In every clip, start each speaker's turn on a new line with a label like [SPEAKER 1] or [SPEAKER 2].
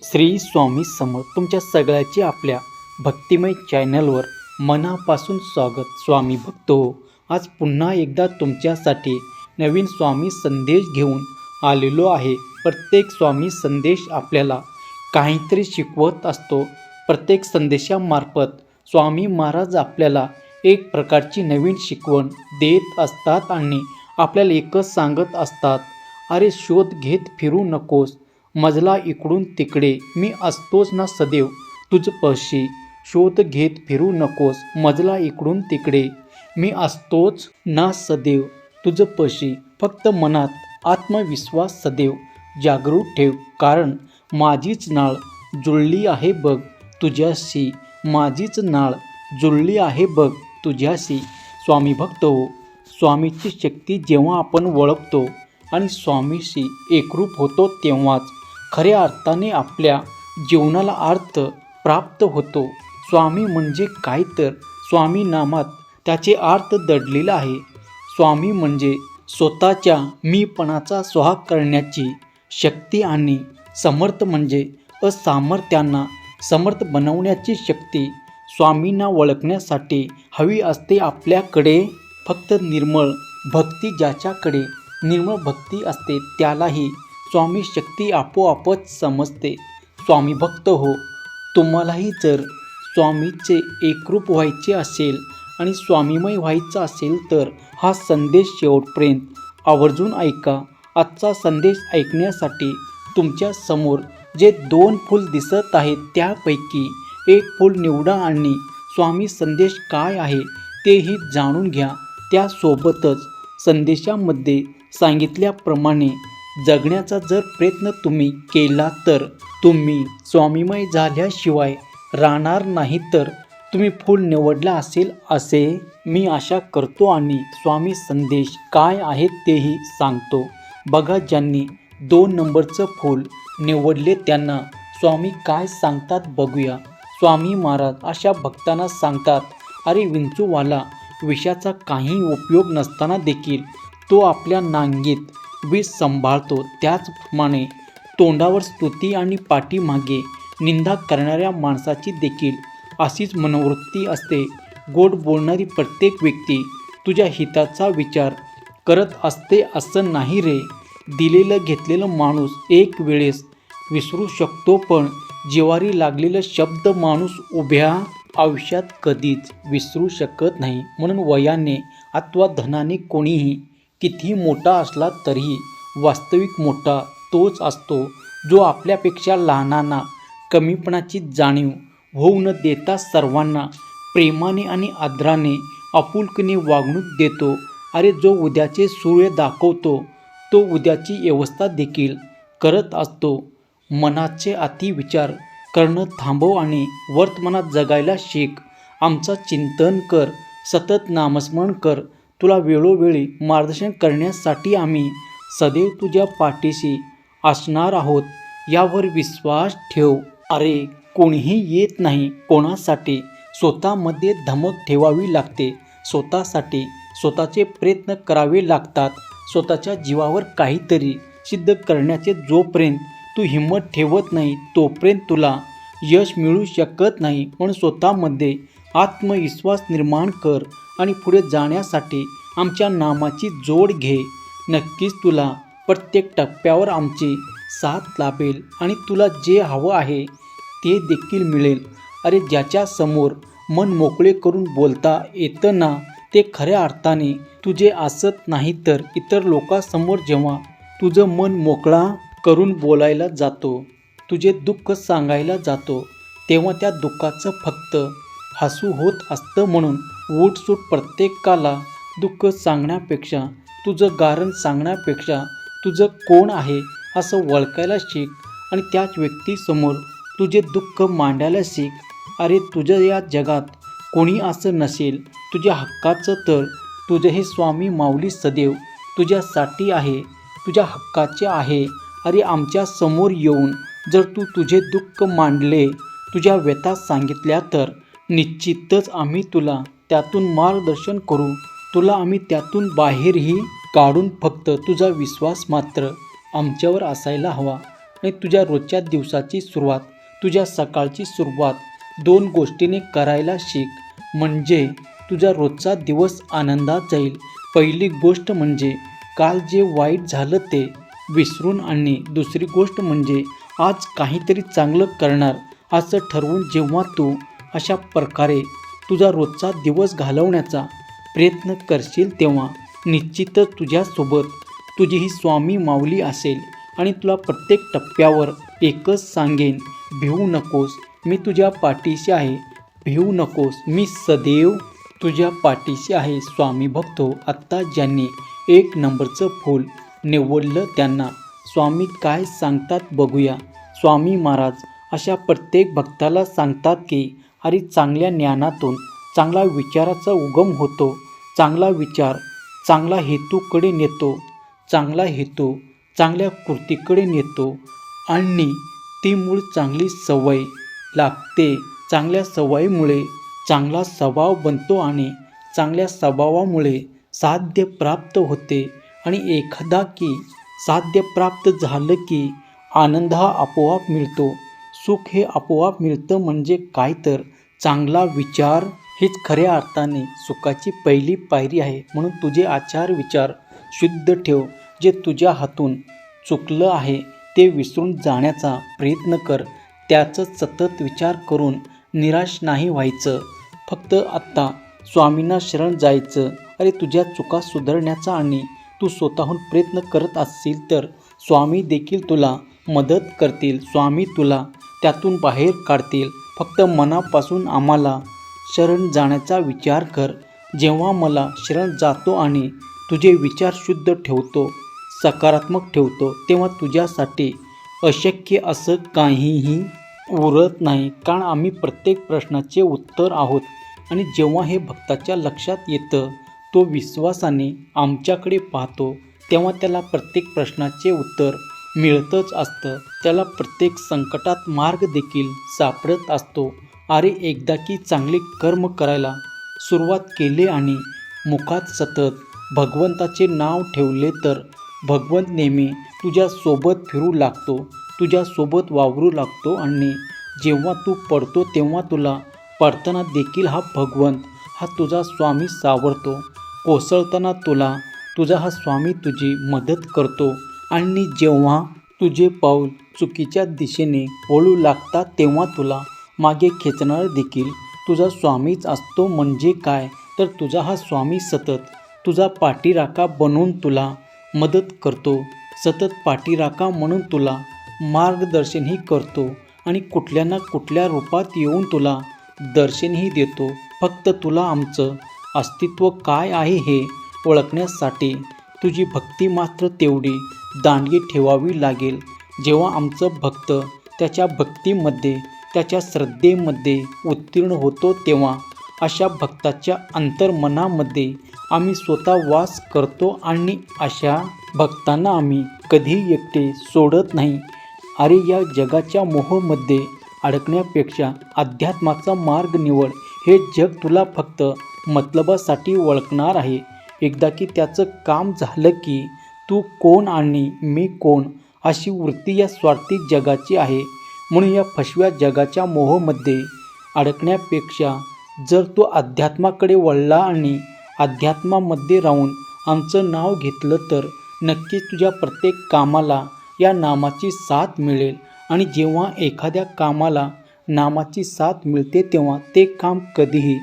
[SPEAKER 1] श्री स्वामी समर्थ. तुमच्या सगळ्याचे आपल्या भक्तिमय चॅनलवर मनापासून स्वागत. स्वामी भक्तो, आज पुन्हा एकदा तुमच्यासाठी नवीन स्वामी संदेश घेऊन आलेलो आहे. प्रत्येक स्वामी संदेश आपल्याला काहीतरी शिकवत असतो. प्रत्येक संदेशामार्फत स्वामी महाराज आपल्याला एक प्रकारची नवीन शिकवण देत असतात आणि आपल्याला एकच सांगत असतात, अरे शोध घेत फिरू नकोस, मजला इकडून तिकडे, मी असतोच ना सदैव तुझपाशी. शोध घेत फिरू नकोस, मजला इकडून तिकडे, मी असतोच ना सदैव तुझपाशी. फक्त मनात आत्मविश्वास सदैव जागृत ठेव, कारण माझीच नाळ जुळली आहे बघ तुझ्याशी. माझीच नाळ जुळली आहे बघ तुझ्याशी. स्वामी भक्त हो, स्वामीची शक्ती जेव्हा आपण ओळखतो आणि स्वामीशी एकरूप होतो तेव्हाच खऱ्या अर्थाने आपल्या जीवनाला अर्थ प्राप्त होतो. स्वामी म्हणजे काय, तर स्वामी नामात त्याचे अर्थ दडलेला आहे. स्वामी म्हणजे स्वतःच्या मीपणाचा स्वाहा करण्याची शक्ती आणि समर्थ म्हणजे असामर्थ्यांना समर्थ बनवण्याची शक्ती. स्वामींना ओळखण्यासाठी हवी असते आपल्याकडे फक्त निर्मळ भक्ती. ज्याच्याकडे निर्मळ भक्ती असते त्यालाही स्वामी शक्ती आपोआपच समजते. स्वामी भक्त हो, तुम्हालाही जर स्वामीचे एकरूप व्हायचे असेल आणि स्वामीमय व्हायचं असेल तर हा संदेश शेवटपर्यंत आवर्जून ऐका. आजचा संदेश ऐकण्यासाठी तुमच्या समोर जे 2 फूल दिसत आहेत त्यापैकी एक फूल निवडा आणि स्वामी संदेश काय आहे तेही जाणून घ्या. त्यासोबतच संदेशामध्ये सांगितल्याप्रमाणे जगण्याचा जर प्रयत्न तुम्ही केला तर तुम्ही स्वामीमय झाल्याशिवाय राहणार नाही. तर तुम्ही फूल निवडला असेल असे मी आशा करतो आणि स्वामी संदेश काय आहे तेही सांगतो. बघा, ज्यांनी 2 नंबरचं फूल निवडले त्यांना स्वामी काय सांगतात बघूया. स्वामी महाराज अशा भक्तांना सांगतात, अरे विंचूवाला विषाचा काही उपयोग नसताना देखील तो आपल्या नांगीत विष सांभाळतो. त्याचप्रमाणे तोंडावर स्तुती आणि पाठीमागे निंदा करणाऱ्या माणसाची देखील अशीच मनोवृत्ती असते. गोड बोलणारी प्रत्येक व्यक्ती तुझ्या हिताचा विचार करत असते असं नाही रे. दिलेलं घेतलेलं माणूस एक वेळेस विसरू शकतो, पण जिवारी लागलेलं शब्द माणूस उभ्या आयुष्यात कधीच विसरू शकत नाही. म्हणून वयाने अथवा धनाने कोणीही कितीही मोठा असला तरीही वास्तविक मोठा तोच असतो जो आपल्यापेक्षा लहानांना कमीपणाची जाणीव होऊ न देता सर्वांना प्रेमाने आणि आदराने आपुलकीने वागणूक देतो. अरे जो उद्याचे सूर्य दाखवतो तो उद्याची व्यवस्था देखील करत असतो. मनाचे अति विचार करणं थांबव आणि वर्तमानात जगायला शिक. आमचा चिंतन कर, सतत नामस्मरण कर. तुला वेळोवेळी मार्गदर्शन करण्यासाठी आम्ही सदैव तुझ्या पाठीशी असणार आहोत, यावर विश्वास ठेव. अरे कोणीही येत नाही कोणासाठी, स्वतःमध्ये धमक ठेवावी लागते. स्वतःसाठी स्वतःचे प्रयत्न करावे लागतात. स्वतःच्या जीवावर काहीतरी सिद्ध करण्याचे जोपर्यंत तू हिंमत ठेवत नाही तोपर्यंत तुला यश मिळू शकत नाही. म्हणून स्वतःमध्ये आत्मविश्वास निर्माण कर आणि पुढे जाण्यासाठी आमच्या नामाची जोड घे. नक्कीच तुला प्रत्येक टप्प्यावर आमची साथ लाभेल आणि तुला जे हवं आहे ते देखील मिळेल. अरे ज्याच्या समोर मन मोकळे करून बोलता येतं ना, ते खऱ्या अर्थाने तुझे असत नाही. तर इतर लोकांसमोर जेव्हा तुझं मन मोकळा करून बोलायला जातो, तुझे दुःख सांगायला जातो, तेव्हा त्या दुःखाचं फक्त हसू होत असतं. म्हणून उठसूट प्रत्येकाला दुःख सांगण्यापेक्षा, तुझं कारण सांगण्यापेक्षा तुझं कोण आहे असं ओळखायला शिक आणि त्याच व्यक्तीसमोर तुझे दुःख मांडायला शिक. अरे तुझं या जगात कोणी असं नसेल तुझ्या हक्काचं, तर तुझे हे स्वामी माऊली सदैव तुझ्यासाठी आहे, तुझ्या हक्काचे आहे. अरे आमच्या समोर येऊन जर तू तुझे दुःख मांडले, तुझ्या व्यथा सांगितल्या, तर निश्चितच आम्ही तुला त्यातून मार्गदर्शन करू. तुला आम्ही त्यातून बाहेरही काढून. फक्त तुझा विश्वास मात्र आमच्यावर असायला हवा. आणि तुझ्या रोजच्या दिवसाची सुरुवात, तुझ्या सकाळची सुरुवात 2 गोष्टीने करायला शिक, म्हणजे तुझा रोजचा दिवस आनंदात जाईल. पहिली गोष्ट म्हणजे काल जे वाईट झालं ते विसरून आणि दुसरी गोष्ट म्हणजे आज काहीतरी चांगलं करणार असं ठरवून जेव्हा तू अशा प्रकारे तुझा रोजचा दिवस घालवण्याचा प्रयत्न करशील तेव्हा निश्चितच तुझ्यासोबत तुझी ही स्वामी माऊली असेल आणि तुला प्रत्येक टप्प्यावर एकच सांगेन, भिवू नकोस, मी तुझ्या पाठीशी आहे. भिवू नकोस, मी सदैव तुझ्या पाठीशी आहे. स्वामी भक्तो, आत्ता ज्यांनी 1 नंबरचं फूल निवडलं त्यांना स्वामी काय सांगतात बघूया. स्वामी महाराज अशा प्रत्येक भक्ताला सांगतात की अरे चांगल्या ज्ञानातून चांगला विचाराचा उगम होतो. चांगला विचार चांगला हेतूकडे नेतो, चांगला हेतू चांगल्या कृतीकडे नेतो आणि ती मूळ चांगली सवय लागते. चांगल्या सवयीमुळे चांगला स्वभाव बनतो आणि चांगल्या स्वभावामुळे साध्य प्राप्त होते आणि एकदा की साध्य प्राप्त झालं की आनंद हा आपोआप मिळतो. सुख हे आपोआप मिळतं. म्हणजे काय तर चांगला विचार हीच खऱ्या अर्थाने सुखाची पहिली पायरी आहे. म्हणून तुझे आचार विचार शुद्ध ठेव. जे तुझ्या हातून चुकलं आहे ते विसरून जाण्याचा प्रयत्न कर. त्याचं सतत विचार करून निराश नाही व्हायचं. फक्त आत्ता स्वामींना शरण जायचं. अरे तुझ्या चुका सुधारण्याचा आणि तू स्वतःहून प्रयत्न करत असशील तर स्वामी देखील तुला मदत करतील. स्वामी तुला त्यातून बाहेर काढतील. फक्त मनापासून आम्हाला शरण जाण्याचा विचार कर. जेव्हा मला शरण जातो आणि तुझे विचार शुद्ध ठेवतो, सकारात्मक ठेवतो, तेव्हा तुझ्यासाठी अशक्य असं काहीही उरत नाही. कारण आम्ही प्रत्येक प्रश्नाचे उत्तर आहोत. आणि जेव्हा हे भक्ताच्या लक्षात येतं, तो विश्वासाने आमच्याकडे पाहतो, तेव्हा त्याला प्रत्येक प्रश्नाचे उत्तर मिळतच असतं. त्याला प्रत्येक संकटात मार्ग देखील सापडत असतो. अरे एकदा की चांगले कर्म करायला सुरुवात केली आणि मुखात सतत भगवंताचे नाव ठेवले तर भगवंत नेहमी तुझ्यासोबत फिरू लागतो, तुझ्यासोबत वावरू लागतो. आणि जेव्हा तू पडतो तेव्हा तुला पडताना देखील हा भगवंत, हा तुझा स्वामी सावरतो. कोसळताना तुझा हा स्वामी तुझी मदत करतो. आणि जेव्हा तुझे पाऊल चुकीच्या दिशेने वळू लागतात तेव्हा तुला मागे खेचणारा देखील तुझा स्वामीच असतो. म्हणजे काय तर तुझा हा स्वामी सतत तुझा पाठीराखा बनून तुला मदत करतो, सतत पाठीराखा म्हणून तुला मार्गदर्शनही करतो आणि कुठल्या ना कुठल्या रूपात येऊन तुला दर्शनही देतो. फक्त तुला आमचं अस्तित्व काय आहे हे ओळखण्यासाठी तुझी भक्ती मात्र तेवढी दांडगी ठेवावी लागेल. जेव्हा आमचं भक्त त्याच्या भक्तीमध्ये, त्याच्या श्रद्धेमध्ये उत्तीर्ण होतो तेव्हा अशा भक्ताच्या अंतर्मनामध्ये आम्ही स्वतः वास करतो आणि अशा भक्तांना आम्ही कधीही एकटे सोडत नाही. अरे या जगाच्या मोहामध्ये अडकण्यापेक्षा अध्यात्माचा मार्ग निवड. हे जग तुला फक्त मतलबासाठी ओळखणार आहे. एकदा की त्याचं काम झालं की तू कोण आणि मी कोण अशी वृत्ती या स्वार्थी जगाची आहे. म्हणून या फसव्या जगाच्या मोहामध्ये अडकण्यापेक्षा जर तू अध्यात्माकडे वळला आणि अध्यात्मामध्ये राहून आमचं नाव घेतलं तर नक्कीच तुझ्या प्रत्येक कामाला या नामाची साथ मिळेल. आणि जेव्हा एखाद्या कामाला नामाची साथ मिळते तेव्हा ते काम कधीही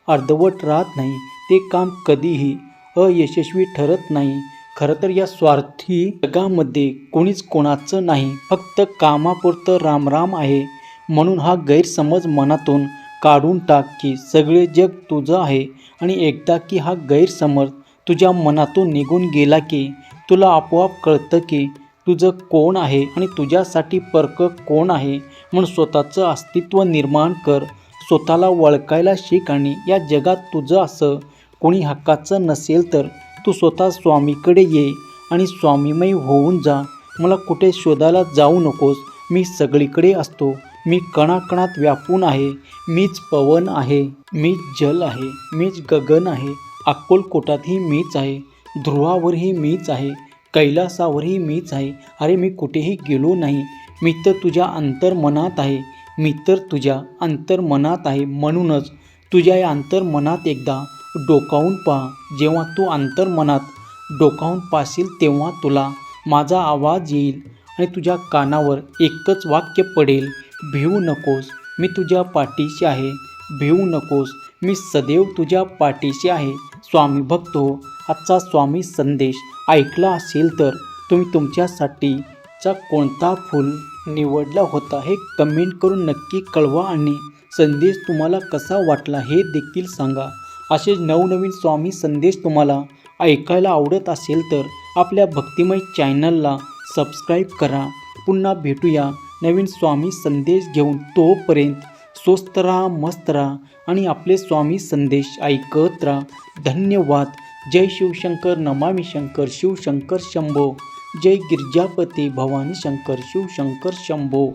[SPEAKER 1] अर्धवट राहत नाही, ते काम कधीही अयशस्वी ठरत नाही. खरं तर या स्वार्थी जगामध्ये कोणीच कोणाचं नाही, फक्त कामापुरतं रामराम आहे. म्हणून हा गैरसमज मनातून काढून टाक की सगळे जग तुझं आहे. आणि एकदा की हा गैरसमज तुझ्या मनातून निघून गेला की तुला आपोआप कळतं की तुझं कोण आहे आणि तुझ्यासाठी परक कोण आहे. म्हणून स्वतःचं अस्तित्व निर्माण कर, स्वतःला ओळखायला शिक. आणि या जगात तुझं असं कोणी हक्काचं नसेल तर तू स्वतः स्वामीकडे ये आणि स्वामीमय होऊन जा. मला कुठे शोधायला जाऊ नकोस, मी सगळीकडे असतो. मी कणाकणात व्यापून आहे. मीच पवन आहे, मीच जल आहे, मीच गगन आहे. अक्कलकोटातही मीच आहे, ध्रुवावरही मीच आहे, कैलासावरही मीच आहे. अरे मी कुठेही गेलो नाही, मी तर तुझ्या अंतर्मनात आहे, मी तर तुझ्या अंतर्मनात आहे. म्हणूनच तुझ्या या अंतर्मनात एकदा डोकावून पहा. जेव्हा तू अंतर्मनात डोकावून पाहशील तेव्हा तुला माझा आवाज येईल आणि तुझ्या कानावर एकच वाक्य पडेल, भिवू नकोस, मी तुझ्या पाठीशी आहे, भिवू नकोस, मी सदैव तुझ्या पाठीशी आहे. स्वामी भक्त हो, आजचा स्वामी संदेश ऐकला असेल तर तुम्ही तुमच्यासाठीचा कोणता फूल निवडला होता हे कमेंट करून नक्की कळवा आणि संदेश तुम्हाला कसा वाटला हे देखील सांगा. असे नवनवीन स्वामी संदेश तुम्हाला ऐकायला आवडत असेल तर आपल्या भक्तिमय चॅनलला सबस्क्राईब करा. पुन्हा भेटूया नवीन स्वामी संदेश घेऊन. तोपर्यंत स्वस्त राहा, मस्त राहा आणि आपले स्वामी संदेश ऐकत राहा. धन्यवाद. जय शिवशंकर, नमामि शंकर, शिवशंकर शंभो. जय गिरिजापती भवानी शंकर, शिवशंकर शंभो.